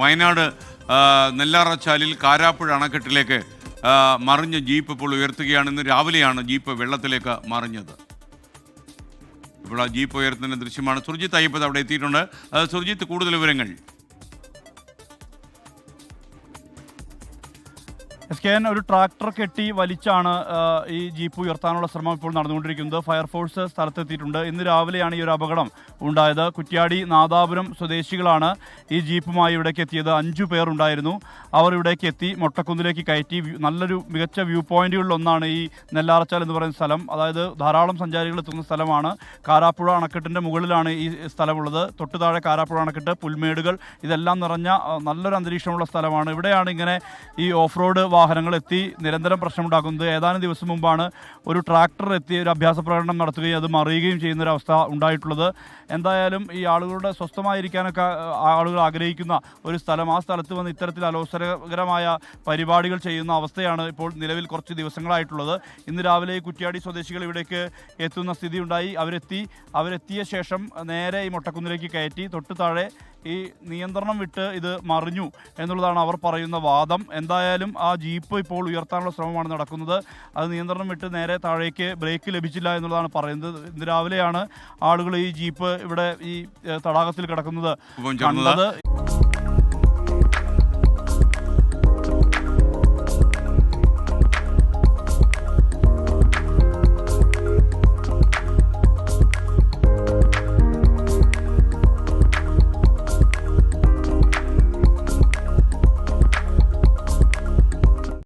വയനാട് നെല്ലാറച്ചാലിൽ കാരാപ്പുഴ അണക്കെട്ടിലേക്ക് മറിഞ്ഞ ജീപ്പ് ഇപ്പോൾ ഉയർത്തുകയാണ്. ഇന്ന് രാവിലെയാണ് ജീപ്പ് വെള്ളത്തിലേക്ക് മറിഞ്ഞത്. ഇപ്പോൾ ആ ജീപ്പ് ഉയർത്തുന്ന ദൃശ്യമാണ്. സുർജിത്ത് അയ്യപ്പത് അവിടെ എത്തിയിട്ടുണ്ട്. സുർജിത്ത്, കൂടുതൽ വിവരങ്ങൾ. ഒരു ട്രാക്ടർ കെട്ടി വലിച്ചാണ് ഈ ജീപ്പ് ഉയർത്താനുള്ള ശ്രമം ഇപ്പോൾ നടന്നുകൊണ്ടിരിക്കുന്നത്. ഫയർഫോഴ്സ് സ്ഥലത്തെത്തിയിട്ടുണ്ട്. ഇന്ന് രാവിലെയാണ് ഈ ഒരു അപകടം ഉണ്ടായത്. കുറ്റ്യാടി നാദാപുരം സ്വദേശികളാണ് ഈ ജീപ്പുമായി ഇവിടേക്ക് എത്തിയത്. 5 പേർ ഉണ്ടായിരുന്നു. അവർ ഇവിടേക്ക് എത്തി മൊട്ടക്കുന്നിലേക്ക് കയറ്റി. നല്ലൊരു മികച്ച വ്യൂ പോയിന്റുകളിലൊന്നാണ് ഈ നെല്ലാറച്ചാൽ എന്ന് പറയുന്ന സ്ഥലം. അതായത് ധാരാളം സഞ്ചാരികൾ എത്തുന്ന സ്ഥലമാണ്. കാരാപ്പുഴ അണക്കെട്ടിൻ്റെ മുകളിലാണ് ഈ സ്ഥലമുള്ളത്. തൊട്ടു താഴെ കാരാപ്പുഴ അണക്കെട്ട്, പുൽമേടുകൾ, ഇതെല്ലാം നിറഞ്ഞ നല്ലൊരു അന്തരീക്ഷമുള്ള സ്ഥലമാണ്. ഇവിടെയാണ് ഇങ്ങനെ ഈ ഓഫ് റോഡ് വാഹനങ്ങൾ എത്തി നിരന്തരം പ്രശ്നമുണ്ടാക്കുന്നത്. ഏതാനും ദിവസം മുമ്പാണ് ഒരു ട്രാക്ടർ എത്തി ഒരു അഭ്യാസ പ്രകടനം നടത്തുകയും അത് മറിയുകയും ചെയ്യുന്നൊരവസ്ഥ ഉണ്ടായിട്ടുള്ളത്. എന്തായാലും ഈ ആളുകളുടെ സ്വസ്ഥമായിരിക്കാനൊക്കെ ആളുകൾ ആഗ്രഹിക്കുന്ന ഒരു സ്ഥലം, ആ സ്ഥലത്ത് വന്ന് ഇത്തരത്തിൽ അലോസരകരമായ പരിപാടികൾ ചെയ്യുന്ന അവസ്ഥയാണ് ഇപ്പോൾ നിലവിൽ കുറച്ച് ദിവസങ്ങളായിട്ടുള്ളത്. ഇന്ന് രാവിലെ കുറ്റ്യാടി സ്വദേശികൾ ഇവിടേക്ക് എത്തുന്ന സ്ഥിതി ഉണ്ടായി. അവരെത്തിയ ശേഷം നേരെ ഈ മൊട്ടക്കുന്നിലേക്ക് കയറ്റി. തൊട്ട് താഴെ ഈ നിയന്ത്രണം വിട്ട് ഇത് മറിഞ്ഞു എന്നുള്ളതാണ് അവർ പറയുന്ന വാദം. എന്തായാലും ആ ജീപ്പ് ഇപ്പോൾ ഉയർത്താനുള്ള ശ്രമമാണ് നടക്കുന്നത്. അത് നിയന്ത്രണം വിട്ട് നേരെ താഴേക്ക് ബ്രേക്ക് ലഭിച്ചില്ല എന്നുള്ളതാണ് പറയുന്നത്. ഇന്ന് രാവിലെയാണ് ആളുകൾ ഈ ജീപ്പ് ഇവിടെ ഈ തടാകത്തിൽ കിടക്കുന്നത് കണ്ടത്.